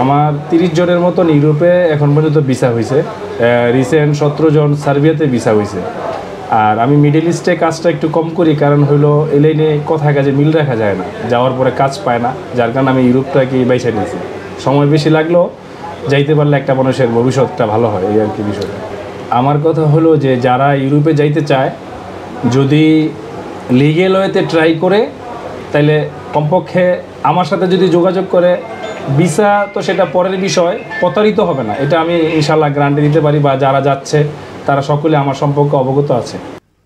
আমার 30 জনের মতন ইউরোপে এখন পর্যন্ত ভিসা হয়েছে। রিসেন্ট 17 জন সার্বিয়াতে ভিসা হয়েছে। আর আমি মিডল ইস্টে কাজটা একটু কম করি, কারণ হলো এই লাইনে কথায় কাজে মিল রাখা যায় না, যাওয়ার পরে কাজ পায় না, যার কারণে আমি ইউরোপটাকে বাইছে নিয়েছি। সময় বেশি লাগলেও যাইতে পারলে একটা মানুষের ভবিষ্যৎটা ভালো হয়, এই আর কি বিষয়টা। আমার কথা হলো যে যারা ইউরোপে যাইতে চায়, যদি লিগেল ওয়েতে ট্রাই করে, তাইলে কমপক্ষে আমার সাথে যদি যোগাযোগ করে, ভিসা তো সেটা পরের বিষয়, প্রতারিত হবে না, এটা আমি ইনশাল্লাহ গ্যারান্টি দিতে পারি। বা যারা যাচ্ছে তারা সকলে আমার সম্পর্কে অবগত আছে।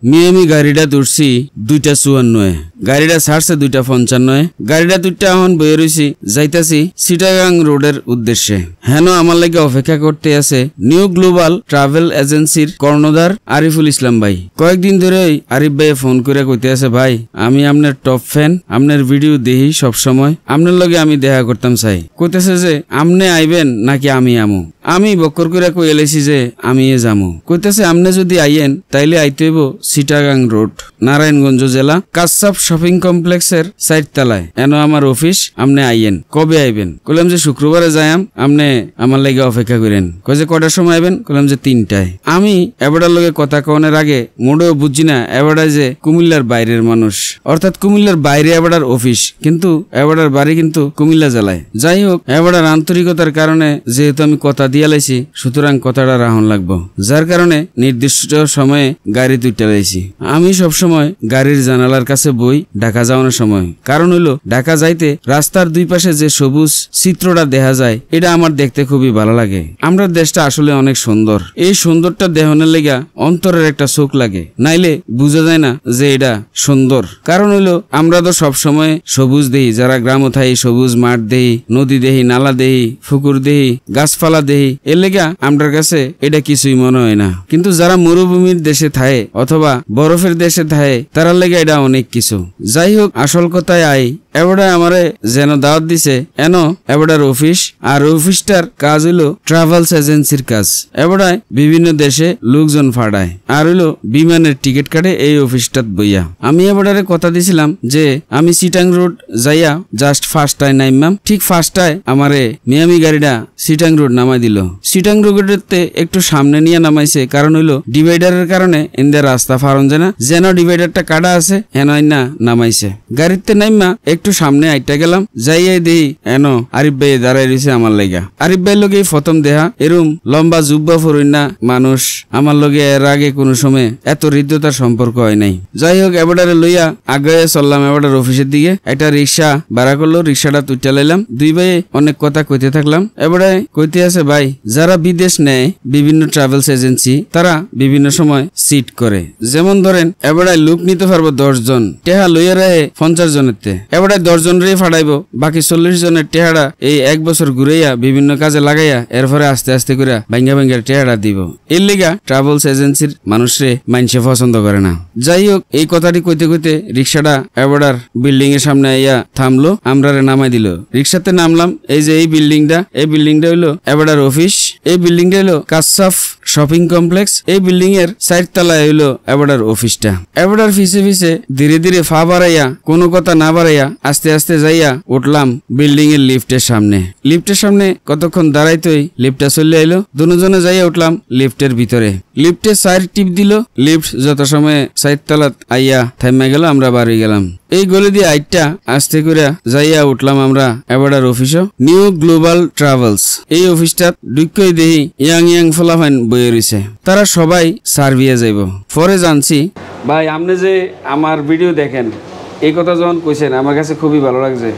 মিয়ামি গাড়িটা তুলছি 2:54, গাড়িটা ছাড়ছে 2:55, গাড়িটা 2টা এখন বয়ে রয়েছি, যাইতাছি চিটাগাং রোডের উদ্দেশ্যে। হেন আমার লাগে অপেক্ষা করতে আছে নিউ গ্লোবাল ট্রাভেল এজেন্সির কর্ণধার আরিফুল ইসলাম ভাই। কয়েকদিন ধরেই আরিফ ভাই ফোন করে কইতে আছে, ভাই আমি আপনার টপ ফ্যান, আপনার ভিডিও দেখি সবসময়, আপনার লগে আমি দেখা করতাম চাই। কইতেছে যে আমনে আইবেন নাকি আমি আমু। আমি বক্কর করে কই এলাইছি যে আমি যামু। কইতেছে আমনে যদি আইয়েন তাইলে আইতে হইব চিটাগাং রোড, নারায়ণগঞ্জ জেলা, কাসাব শপিং কমপ্লেক্সের 4 তলায়। এন আমার অফিস, আমনে আইয়েন। কবে আইবেন? কইলাম যে শুক্রবারে যাইম, আমনে আমার লাগে অপেক্ষা করেন। কই যে কটার সময় আইবেন? কইলাম যে 3টায়। আমি এবারের লগে কথা কনের আগে মোটেও বুঝছি না এবারে যে কুমিল্লার বাইরের মানুষ, অর্থাৎ কুমিল্লার বাইরে এবারের অফিস, কিন্তু এবারের বাড়ি কিন্তু কুমিল্লা জেলায়। যাই হোক, এবারের আন্তরিকতার কারণে যেহেতু আমি কথা দিয়ে লাইছি, সুতরাং কথাটা রাহন লাগবো, যার কারণে নির্দিষ্ট সময়ে গাড়ি 2টা লাইছি। আমি সবসময় গাড়ির জানালার কাছে বই ঢাকা যাওয়ানোর সময়, কারণ হইলো ঢাকা যাইতে রাস্তার 2 পাশে যে সবুজ চিত্রটা দেখা যায়, এটা আমার দেখতে খুবই ভালো লাগে। আমরা দেশটা আসলে অনেক সুন্দর, এই সুন্দরটা দেহনের লেগা অন্তরের একটা চোখ লাগে, নাইলে বুঝা যায় না যে এটা সুন্দর। কারণ হইলো আমরা তো সবসময় সবুজ দেহি, যারা গ্রামে থাই সবুজ মাঠ দেহি, নদী দেহি, নালা দেহি, পুকুর দেহি, গাছপালা দেহি, এর লেগা আমরার কাছে এটা কিছুই মনে হয় না। কিন্তু যারা মরুভূমির দেশে থাকে অথবা বরফের দেশে থাকে, তারা লেগে এটা অনেক কিছু। যাই হোক, আসল কথায় আই, এবারে আমারে যেন দাওয়াত দিছে এন এবারের অফিস, আর অফিসটার কাজ হইলো ট্রাভেলস এজেন্সির কাজ। এবারে বিভিন্ন দেশে লোকজন ফাড়ায়, আর হইলো বিমানের টিকিট কাটে এই অফিসটাত বইয়া। আমি এবারে কথা দিছিলাম যে আমি চিটাং রোড যাইয়া জাস্ট 1টায় নাইমাম। ঠিক 1টায় আমারে মিয়ামি গাড়িটা চিটাং রোড নামাই দিল। চিটাং রোডেতে একটু সামনে নিয়ে নামাইছে, কারণ হইলো ডিভাইডারের কারণে ইন্দের রাস্তা ফারন জানা, যেন ডিভাইডারটা কাটা আছে হেন না নামাইছে। গাড়িতে নাইমা একটু সামনে আইটা গেলাম, যাইয়াই দেই এন আরিফ ভাই দাঁড়াই রয়েছে আমার লাগা। আরিফ ভাইয়ের লগে প্রথম দেখা, এরম লম্বা জুব্বা ফরুন না মানুষ, আমার লগে এর আগে কোনো সময় এত হৃদ্যতার সম্পর্ক হয় নাই। যাই হোক, এবারে লইয়া আগে চললাম এবারে অফিসের দিকে। একটা রিক্সা ভাড়া করলো, রিক্সাটা তুইটা লাইলাম। 2 ভাই অনেক কথা কইতে থাকলাম। এবারে কইতে আছে, ভাই যারা বিদেশ নেয় বিভিন্ন ট্রাভেলস এজেন্সি, তারা বিভিন্ন সময় সিট করে। যেমন ধরেন এবারে লোক নিতে পারবো 10 জন, টেহা লইয়া রাহে 50 জনেরতে। এবারে 10 জনেরই ফাড়াইবো, বাকি 40 জনের টেহাটা এই 1 বছর ঘুরাইয়া বিভিন্ন কাজে লাগাইয়া এরপরে আস্তে আস্তে করে ভাঙ্গা ভাঙ্গা টেহাটা দিব। এর লিগা ট্রাভেলস এজেন্সির মানুষরে মানুষে পছন্দ করে না। যাই হোক, এই কথাটি কইতে কইতে রিক্সাটা এবারে বিল্ডিং এর সামনে আইয়া থামলো, আমরারে নামাই দিল। রিক্সাতে নামলাম, এই যে এই বিল্ডিংটা হইলো এবারে অফিস। এই বিল্ডিংটা হইলো কাসাফ শপিং কমপ্লেক্স। এই বিল্ডিং এর 4 তলায় হইলো এবারের অফিসটা। এবারের ফিসে ফিসে ধীরে ধীরে ফা বাড়াইয়া, কোনো কথা না বাড়াইয়া আস্তে আস্তে যাইয়া উঠলাম বিল্ডিং এর লিফটের সামনে। লিফটের সামনে কতক্ষণ দাঁড়াইতই লিফটটা চলে আইলো, দুজনে যাইয়া উঠলাম লিফটের ভিতরে। লিফটে 4 টিপ দিল, লিফট যত সময় 4 তলাত আইয়া থাইমা গেল, আমরা বাড়ি গেলাম। এই গলি দিয়ে আইটা আস্তে করে যাইয়া উঠলাম আমরা এবারের অফিসও, নিউ গ্লোবাল ট্রাভেলস। এই অফিসটা ঢুকই দেহি ইয়াং ফলাফাইন বইয়ে রয়েছে, তারা সবাই সার্বিয়া যাইব। পরে জানছি, ভাই আপনি যে আমার ভিডিও দেখেন, এই কথা যখন কইছেন আমার কাছে খুবই ভালো লাগছে।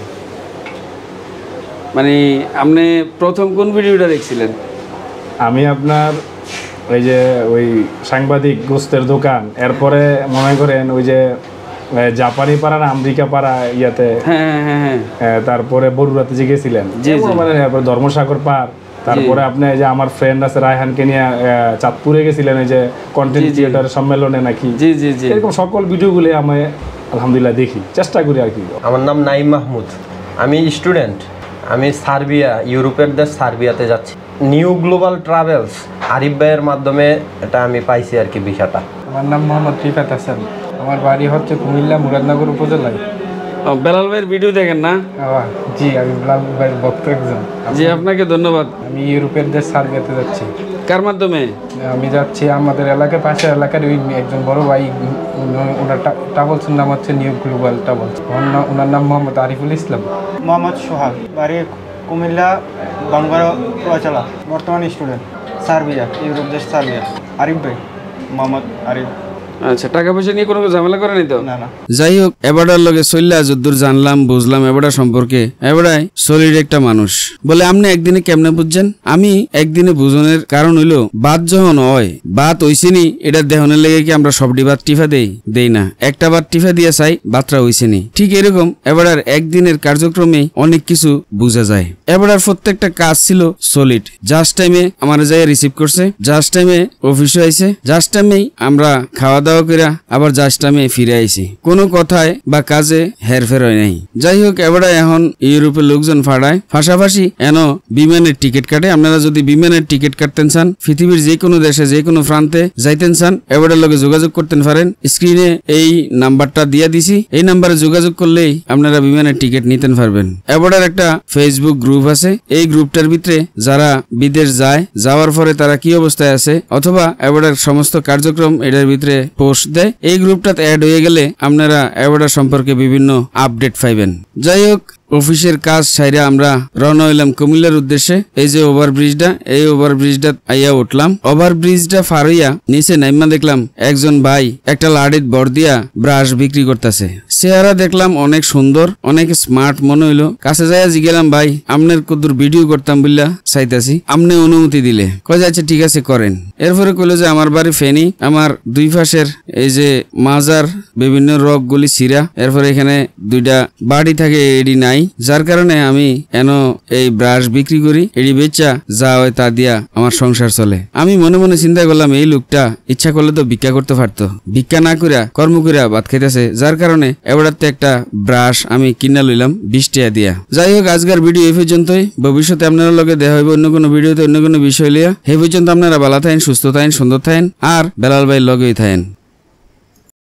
মানে আপনি প্রথম কোন ভিডিওটা দেখছিলেন? আমি আপনার ওই যে ওই সাংবাদিক গোস্তের দোকান, এরপরে মনে করেন ওই যে জাপানি পাড়া না আমেরিকা পাড়া ইয়াতে, তারপরে বরুড়াতে যে গেছিলেন, মানে ধর্মসাগর পাড়, তারপরে আপনি যে আমার ফ্রেন্ড আছে রায়হানকে নিয়ে চাঁদপুরে গেছিলেন ওই যে কন্টেন্ট ক্রিয়েটর সম্মেলনে নাকি, এরকম সকল ভিডিওগুলো আমি আলহামদুলিল্লাহ দেখি, চেষ্টা করি আর কি। আমার নাম নাইম মাহমুদ, আমি স্টুডেন্ট, আমি সার্বিয়া, ইউরোপের দেশ সার্বিয়াতে যাচ্ছি। নিউ গ্লোবাল ট্রাভেলস আরিফ ভাইয়ের মাধ্যমে এটা আমি পাইছি আর কি বিষয়টা। আমার নাম মোহাম্মদ রিফাত হাসান, আমার বাড়ি হচ্ছে কুমিল্লা মুরাদনগর উপজেলায়। বেলাল ভাইয়ের ভিডিও দেখেন না? জি, আমি বেলাল ভাইয়ের ভক্ত একজন। জি, আপনাকে ধন্যবাদ। আমি ইউরোপের দেশ সার্বিয়াতে যাচ্ছি। কার মাধ্যমে? আমি যাচ্ছি আমাদের এলাকার পাশের এলাকার ওই একজন বড় ভাই, ওনার ট্রাভেলসের নাম হচ্ছে নিউ গ্লোবাল ট্রাভেলস। ওনার নাম মোহাম্মদ আরিফুল ইসলাম। মোহাম্মদ সোহাগ, বাড়ি কুমিল্লা, বাংবারা কুয়াচালা, বর্তমান স্টুডেন্ট, সার্বিয়া, ইউরোপ দেশ সার্বিয়া। আরিফ ভাই, মোহাম্মদ আরিফ। আচ্ছা, টাকা পয়সা নিয়ে কোনো ঝামেলা করেনি তো? না না। যাই হোক, এবারটার লগে চললা যদ্দূর জানলাম বুঝলাম এবারটা সম্পর্কে, এবারাই সলিড একটা মানুষ। বলে আপনি একদিনে কেমনে বুঝছেন? আমি একদিনে বুঝনের কারণ হইলো বাদ যখন হয়, বাদ হইছে নি এটা দেহনের লেগে কি আমরা সবটি বাদ টিফা দেই না, একটা বাদ টিফা দিয়ে চাই বাদটা হইছে নি। ঠিক এরকম এবারার একদিনের কার্যক্রমে অনেক কিছু বোঝা যায়। এবারার প্রত্যেকটা কাজ ছিল সলিড। জাস্ট টাইমে আমার যাই রিসিভ করছে, জাস্ট টাইমে অফিসে আইছে, জাস্ট টাইমেই আমরা খাওয়া দাওয়া করে আবার জাস্ট টাইমে ফিরে আইছি। কোনো কথায় বা কাজে হেরফের হয় নাই। যাই হোক, এবারে এখন ইউরোপের লোকজন ফাড়ায়, পাশাপাশি এন বিমানের টিকিট কাটে। আপনারা যদি বিমানের টিকিট কাটতেন চান, পৃথিবীর যে কোনো দেশে যে কোনো প্রান্তে যাইতেন চান, এবারে লগে যোগাযোগ করতেন পারেন। স্ক্রিনে এই নাম্বারটা দিয়ে দিছি, এই নাম্বারে যোগাযোগ করলেই আপনারা বিমানের টিকিট নিতেন পারবেন। এবারের একটা ফেসবুক গ্রুপ আছে, এই গ্রুপটার ভিতরে যারা বিদেশ যায়, যাওয়ার পরে তারা কি অবস্থায় আছে অথবা এবারের সমস্ত কার্যক্রম এটার ভিতরে পোস্ট দেয়। এই গ্রুপটাতে অ্যাড হয়ে গেলে আপনারা এবারের সম্পর্কে বিভিন্ন আপডেট পাইবেন। যাই হোক, অফিসের কাজ সাইরা আমরা রওনা হইলাম কুমিল্লার উদ্দেশ্যে। এই যে ওভারব্রিজটা, এই ওভারব্রিজটা আইয়া উঠলাম। ওভারব্রিজটা পার হইয়া নিচে নাইমা দেখলাম একজন ভাই একটা লাড়িত বর দিয়া ব্রাশ বিক্রি করতেছে। চেহারা দেখলাম অনেক সুন্দর, অনেক স্মার্ট মনে হইলো। কাছে যাইয়া জিগেলাম, ভাই আপনার কদ্দুর ভিডিও করতাম বললা চাইতাছি, আপনি অনুমতি দিলে? কয় যাচ্ছে ঠিক আছে করেন। এরপরে কইলো যে আমার বাড়ি ফেনী, আমার দুই পাশের এই যে মাজার বিভিন্ন রগগুলি ছিঁড়া, এরপরে এখানে দুইটা বাড়ি থাকে, এডি নাই, যার কারণে আমি এন এই ব্রাশ বিক্রি করি, এডি বেচা যা হয় তা দিয়া আমার সংসার চলে। আমি মনে মনে চিন্তা করলাম এই লোকটা ইচ্ছা করলে তো ভিক্ষা করতে পারতো, ভিক্ষা না করিয়া কর্ম করিয়া ভাত খাইতেছে, যার কারণে এবারতে একটা ব্রাশ আমি কিনা লইলাম 20 টাকা দিয়া। যাই হোক, আজকের ভিডিও এই পর্যন্তই। ভবিষ্যতে আপনারা লগে দেখা হইব অন্য কোনো ভিডিওতে অন্য কোনো বিষয় লিয়া। সেই পর্যন্ত আপনারা ভালো থাকেন, সুস্থ থাকেন, সুন্দর থাকেন, আর বেলাল ভাই লগেই থাকেন।